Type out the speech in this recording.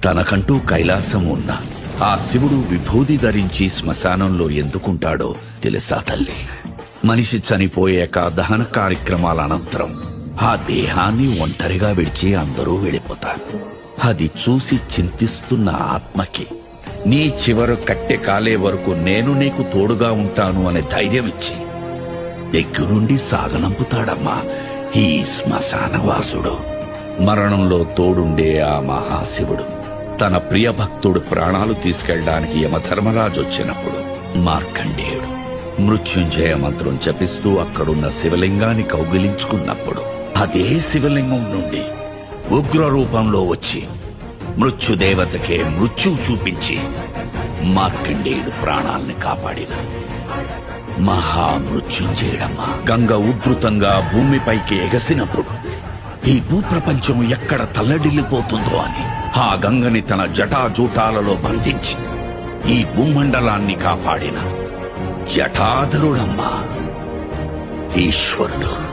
తనకంటూ కైలాసం ఉన్న ఆ శివుడు విభూది ధరించి శ్మశానంలో ఎందుకుంటాడో తెలుసా తల్లి? మనిషి చనిపోయాక దహన కార్యక్రమాల అనంతరం ఆ దేహాన్ని ఒంటరిగా విడిచి అందరూ వెళ్ళిపోతారు. అది చూసి చింతిస్తున్న ఆత్మకి నీ చివరు కట్టె కాలే వరకు నేను నీకు తోడుగా ఉంటాను అనే ధైర్యం ఇచ్చి దగ్గరుండి సాగనంపుతాడమ్మా ఈ శ్మశానవాసుడు. మరణంలో తోడుండే ఆ మహాశివుడు తన ప్రియ భక్తుడు ప్రాణాలు తీసుకెళ్లడానికి యమధర్మరాజు వచ్చినప్పుడు మార్కండేయుడు మృత్యుంజయ మంత్రం జపిస్తూ అక్కడున్న శివలింగాన్ని కౌగిలించుకున్నప్పుడు అదే శివలింగం నుండి ఉగ్ర రూపంలో వచ్చి మృత్యుదేవతకే మృత్యువు చూపించి మార్కండేయుడు ప్రాణాల్ని కాపాడిన మహామృత్యుంజయుడమ్మా. గంగ ఉధృతంగా భూమిపైకి ఎగసినప్పుడు ఈ భూప్రపంచం ఎక్కడ తల్లడిల్లిపోతుందో అని ఆ గంగని తన జటాజూటాలలో బంధించి ఈ భూమండలాన్ని కాపాడిన జటాధరుడమ్మా ఈశ్వరుడు.